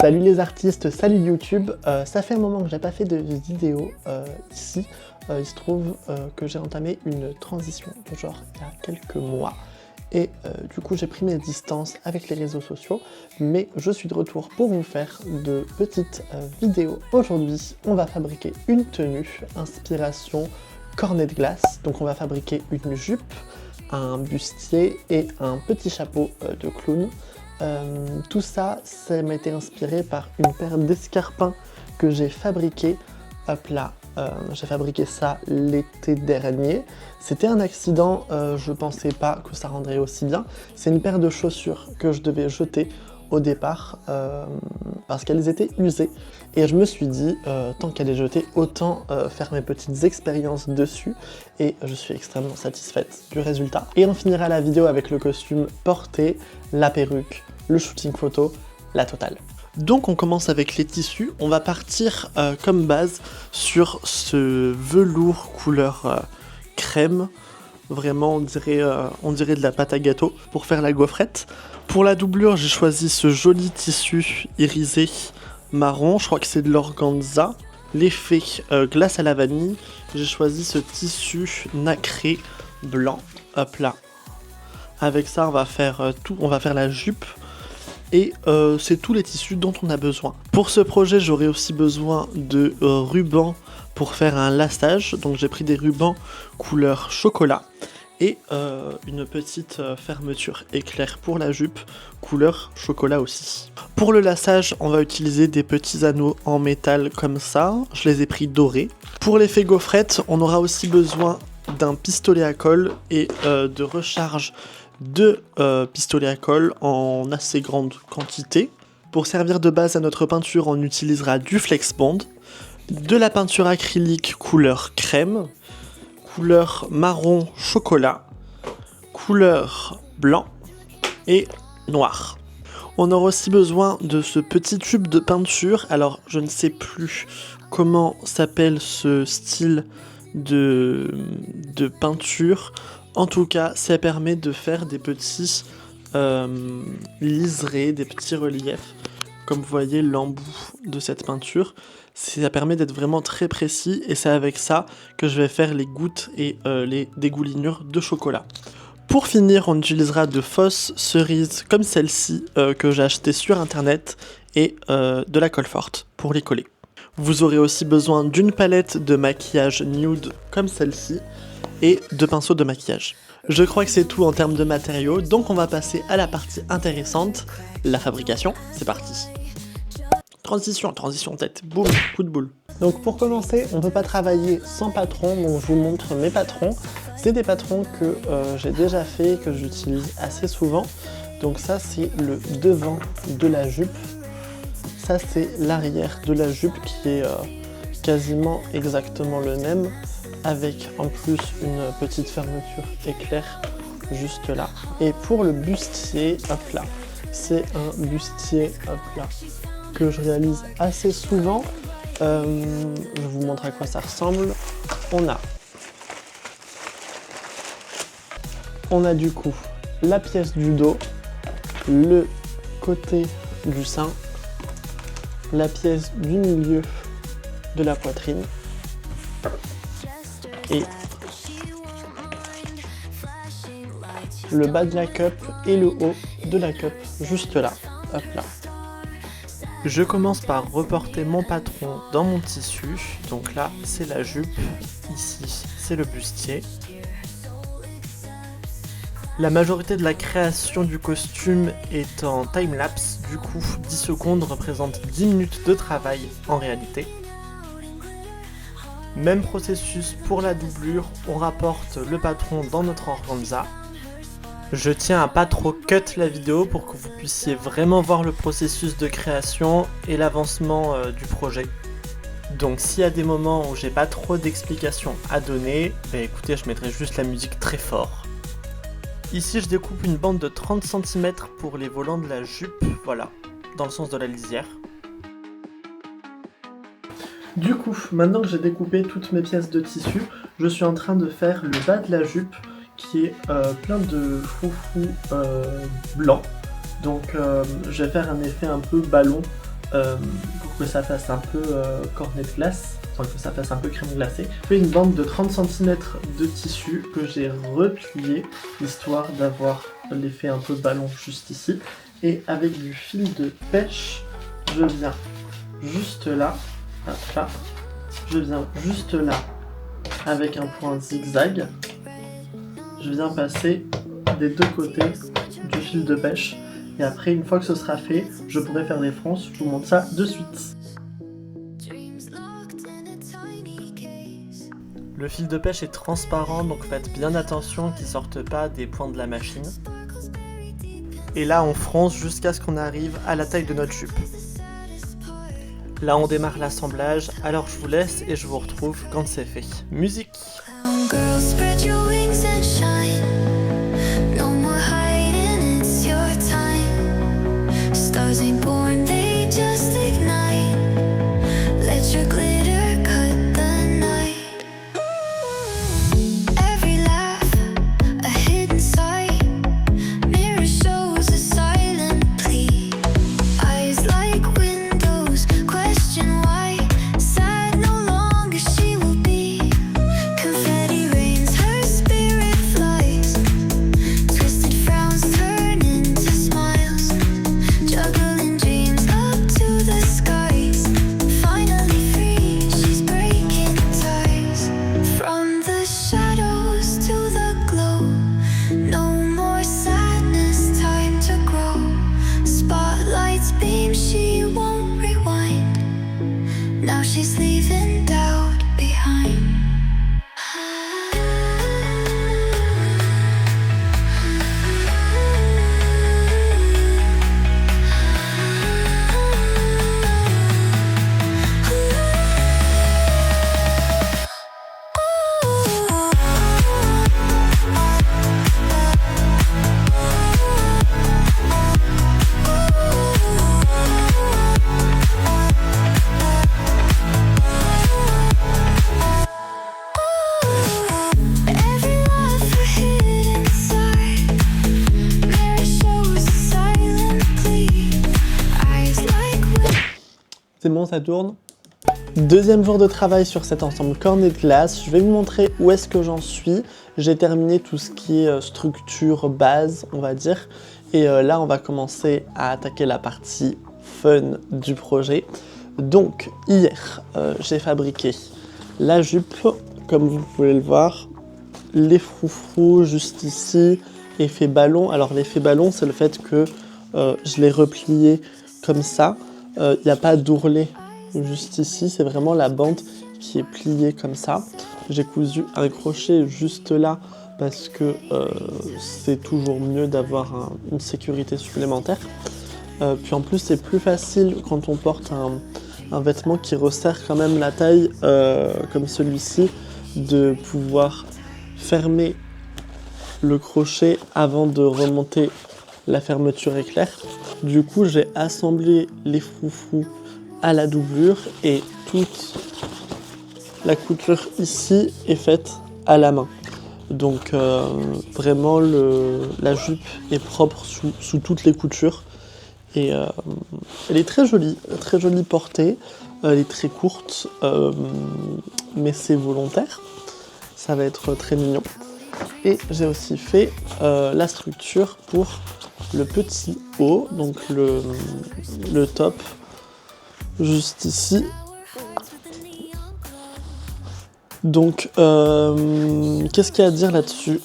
Salut les artistes, salut YouTube. Ça fait un moment que j'ai pas fait de vidéo ici. Il se trouve que j'ai entamé une transition, genre il y a quelques mois. Et du coup j'ai pris mes distances avec les réseaux sociaux, mais je suis de retour pour vous faire de petites vidéos. Aujourd'hui on va fabriquer une tenue, inspiration cornet de glace. Donc on va fabriquer une jupe, un bustier et un petit chapeau de clown. Tout ça, ça m'a été inspiré par une paire d'escarpins que j'ai fabriqué. Hop là, j'ai fabriqué ça l'été dernier. C'était un accident, je pensais pas que ça rendrait aussi bien. C'est une paire de chaussures que je devais jeter au départ parce qu'elles étaient usées. Et je me suis dit, tant qu'elle est jetée, autant faire mes petites expériences dessus. Et je suis extrêmement satisfaite du résultat. Et on finira la vidéo avec le costume porté, la perruque, le shooting photo, la totale. Donc on commence avec les tissus. On va partir comme base sur ce velours couleur crème. Vraiment, on dirait de la pâte à gâteau pour faire la gaufrette. Pour la doublure, j'ai choisi ce joli tissu irisé marron. Je crois que c'est de l'organza. L'effet glace à la vanille. J'ai choisi ce tissu nacré blanc. Hop là. Avec ça, on va faire tout. On va faire la jupe. Et c'est tous les tissus dont on a besoin. Pour ce projet, j'aurai aussi besoin de rubans pour faire un lassage. Donc j'ai pris des rubans couleur chocolat et une petite fermeture éclair pour la jupe, couleur chocolat aussi. Pour le lassage, on va utiliser des petits anneaux en métal comme ça. Je les ai pris dorés. Pour l'effet gaufrette, on aura aussi besoin d'un pistolet à colle et de recharge de pistolets à colle en assez grande quantité. Pour servir de base à notre peinture, on utilisera du Flexbond, de la peinture acrylique couleur crème, couleur marron chocolat, couleur blanc et noir. On aura aussi besoin de ce petit tube de peinture. Alors je ne sais plus comment s'appelle ce style de peinture. En tout cas, ça permet de faire des petits liserés, des petits reliefs. Comme vous voyez l'embout de cette peinture, ça permet d'être vraiment très précis et c'est avec ça que je vais faire les gouttes et les dégoulinures de chocolat. Pour finir, on utilisera de fausses cerises comme celle-ci que j'ai achetée sur internet et de la colle forte pour les coller. Vous aurez aussi besoin d'une palette de maquillage nude comme celle-ci et de pinceaux de maquillage. Je crois que c'est tout en termes de matériaux, donc on va passer à la partie intéressante, la fabrication. C'est parti. Transition tête, boum, coup de boule. Donc pour commencer, on ne peut pas travailler sans patron, donc je vous montre mes patrons. C'est des patrons que j'ai déjà fait, que j'utilise assez souvent. Donc ça c'est le devant de la jupe, ça c'est l'arrière de la jupe qui est quasiment exactement le même, avec en plus une petite fermeture éclair juste là. Et pour le bustier, hop là, c'est un bustier, hop là, que je réalise assez souvent. Je vous montre à quoi ça ressemble. On a du coup la pièce du dos, le côté du sein, la pièce du milieu de la poitrine et le bas de la cup et le haut de la cup juste là, hop là. Je commence par reporter mon patron dans mon tissu. Donc là c'est la jupe, ici c'est le bustier. La majorité de la création du costume est en time-lapse, du coup 10 secondes représentent 10 minutes de travail en réalité. Même processus pour la doublure, on rapporte le patron dans notre organza. Je tiens à pas trop cut la vidéo pour que vous puissiez vraiment voir le processus de création et l'avancement du projet. Donc s'il y a des moments où j'ai pas trop d'explications à donner, bah écoutez, je mettrai juste la musique très fort. Ici je découpe une bande de 30 cm pour les volants de la jupe, voilà, dans le sens de la lisière. Du coup, maintenant que j'ai découpé toutes mes pièces de tissu, je suis en train de faire le bas de la jupe qui est plein de froufrous blancs. Donc je vais faire un effet un peu ballon pour que ça fasse un peu cornet de glace, enfin que ça fasse un peu crème glacée. Je fais une bande de 30 cm de tissu que j'ai replié, histoire d'avoir l'effet un peu ballon juste ici. Et avec du fil de pêche, je viens juste là, hop là, je viens juste là, avec un point zigzag, je viens passer des deux côtés du fil de pêche. Et après, une fois que ce sera fait, je pourrai faire des fronces, je vous montre ça de suite. Le fil de pêche est transparent, donc faites bien attention qu'il ne sorte pas des points de la machine. Et là, on fronce jusqu'à ce qu'on arrive à la taille de notre jupe. Là, on démarre l'assemblage, alors je vous laisse et je vous retrouve quand c'est fait. Musique! C'est bon, ça tourne. Deuxième jour de travail sur cet ensemble cornet de glace. Je vais vous montrer où est-ce que j'en suis. J'ai terminé tout ce qui est structure, base, on va dire. Et là, on va commencer à attaquer la partie fun du projet. Donc, hier, j'ai fabriqué la jupe, comme vous pouvez le voir. Les froufrous juste ici, effet ballon. Alors, l'effet ballon, c'est le fait que je l'ai replié comme ça. Il n'y a pas d'ourlet juste ici, c'est vraiment la bande qui est pliée comme ça. J'ai cousu un crochet juste là parce que c'est toujours mieux d'avoir une sécurité supplémentaire. Puis en plus c'est plus facile quand on porte un vêtement qui resserre quand même la taille comme celui-ci, de pouvoir fermer le crochet avant de remonter la fermeture éclair. Du coup, j'ai assemblé les froufrous à la doublure et toute la couture ici est faite à la main. Donc vraiment la jupe est propre sous toutes les coutures et elle est très jolie portée, elle est très courte mais c'est volontaire, ça va être très mignon. Et j'ai aussi fait la structure pour le petit haut, donc le top, juste ici. Donc, qu'est-ce qu'il y a à dire là-dessus?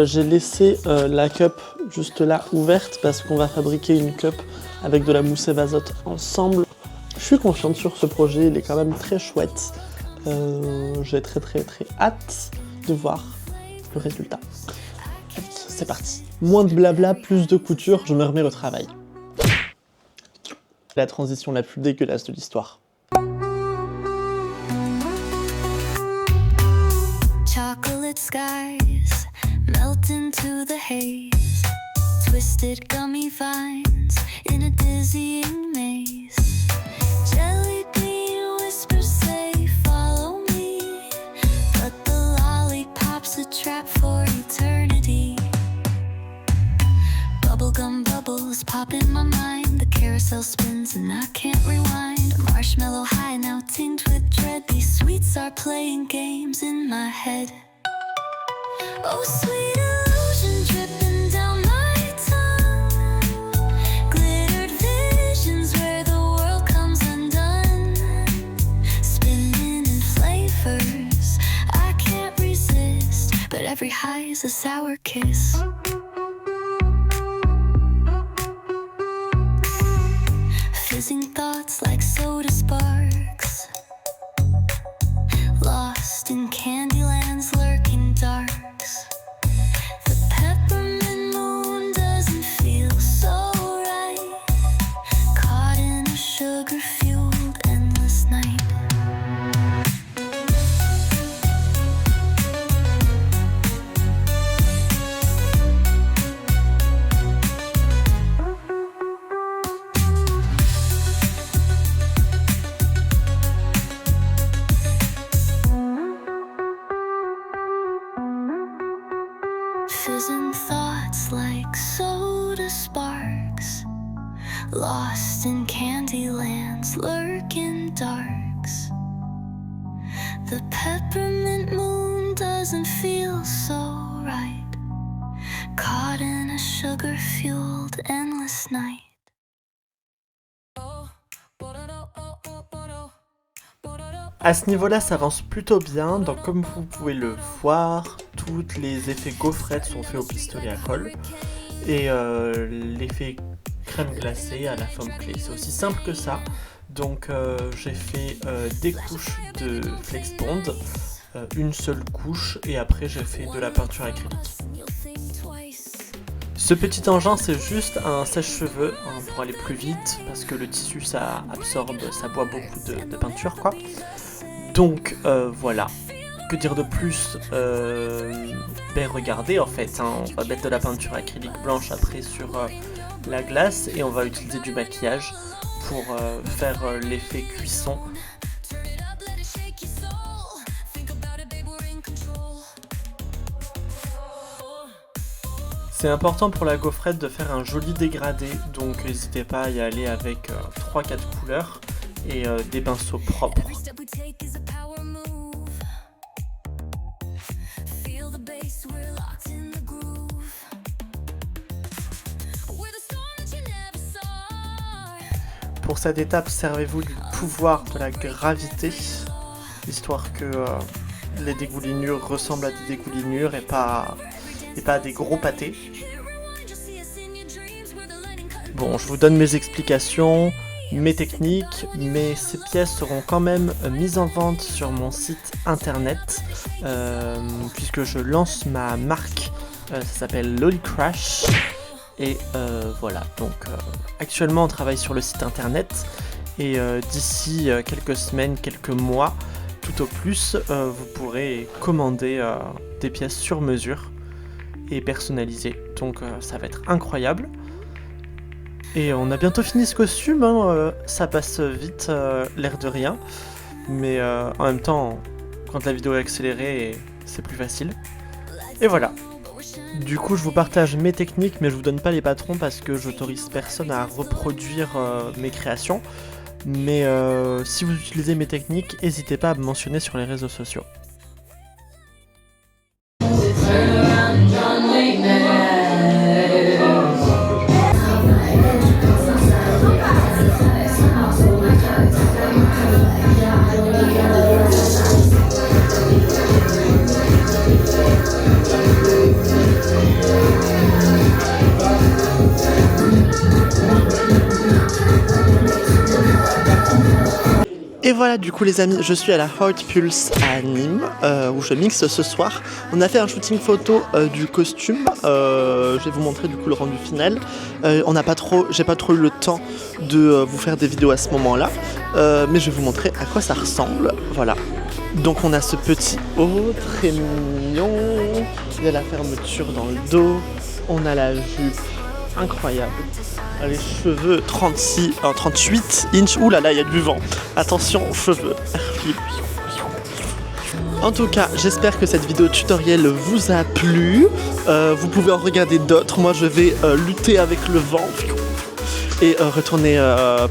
J'ai laissé la cup juste là ouverte parce qu'on va fabriquer une cup avec de la mousse Evazote ensemble. Je suis confiante sur ce projet, il est quand même très chouette. J'ai très hâte de voir le résultat. C'est parti. Moins de blabla, plus de couture, je me remets au travail. La transition la plus dégueulasse de l'histoire. Chocolate skies melt into the haze. Twisted gummy vines in a dizzying maze. Jelly bean whispers say pop in my mind. The carousel spins and I can't rewind. A marshmallow high now tinged with dread. These sweets are playing games in my head. Oh, sweet illusion dripping down my tongue. Glittered visions where the world comes undone. Spinning in flavors I can't resist, but every high is a sour kiss. Fizzing thoughts like soda sparks, lost in Candyland's lurking darks. The peppermint moon doesn't feel so right, caught in a sugar-fueled endless night. Fizzing thoughts like soda sparks, lost in Candyland's lurking darks. The peppermint moon doesn't feel so right, caught in a sugar-fueled endless night. À ce niveau-là, ça avance plutôt bien, donc comme vous pouvez le voir, tous les effets gaufrettes sont faits au pistolet à colle, et l'effet crème glacée à la forme clé. C'est aussi simple que ça, donc j'ai fait des couches de Flex Bond, une seule couche, et après j'ai fait de la peinture acrylique. Ce petit engin, c'est juste un sèche-cheveux pour aller plus vite, parce que le tissu ça absorbe, ça boit beaucoup de peinture quoi. Donc voilà, que dire de plus, ben regardez en fait, hein, on va mettre de la peinture acrylique blanche après sur la glace et on va utiliser du maquillage pour faire l'effet cuisson. C'est important pour la gaufrette de faire un joli dégradé, donc n'hésitez pas à y aller avec 3-4 couleurs et des pinceaux propres. Pour cette étape, servez-vous du pouvoir de la gravité, histoire que les dégoulinures ressemblent à des dégoulinures et pas à des gros pâtés. Bon, je vous donne mes explications, mes techniques, mais ces pièces seront quand même mises en vente sur mon site internet, puisque je lance ma marque, ça s'appelle Loli Crash. Et voilà, donc actuellement on travaille sur le site internet et d'ici quelques semaines, quelques mois, tout au plus, vous pourrez commander des pièces sur mesure et personnalisées. Donc ça va être incroyable. Et on a bientôt fini ce costume, hein, ça passe vite, l'air de rien. Mais en même temps, quand la vidéo est accélérée, c'est plus facile. Et voilà. Du coup, je vous partage mes techniques, mais je vous donne pas les patrons parce que j'autorise personne à reproduire mes créations. Mais si vous utilisez mes techniques, n'hésitez pas à me mentionner sur les réseaux sociaux. Et voilà, du coup les amis, je suis à la Heart Pulse à Nîmes, où je mixe ce soir. On a fait un shooting photo du costume, je vais vous montrer du coup le rendu final. J'ai pas trop eu le temps de vous faire des vidéos à ce moment-là, mais je vais vous montrer à quoi ça ressemble, voilà. Donc on a ce petit haut très mignon, il y a la fermeture dans le dos, on a la jupe incroyable. Les cheveux 38 inches, ouh là là, il y a du vent. Attention aux cheveux. En tout cas, j'espère que cette vidéo tutoriel vous a plu. Vous pouvez en regarder d'autres. Moi, je vais lutter avec le vent. et retourner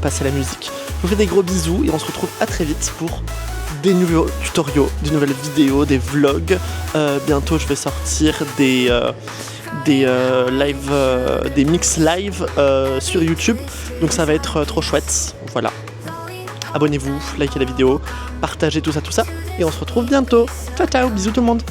passer la musique. Je vous fais des gros bisous et on se retrouve à très vite pour des nouveaux tutoriaux, des nouvelles vidéos, des vlogs. Bientôt je vais sortir des live, des mix live sur YouTube, donc ça va être trop chouette. Voilà, abonnez-vous, likez la vidéo, partagez tout ça, et on se retrouve bientôt. Ciao ciao, bisous tout le monde.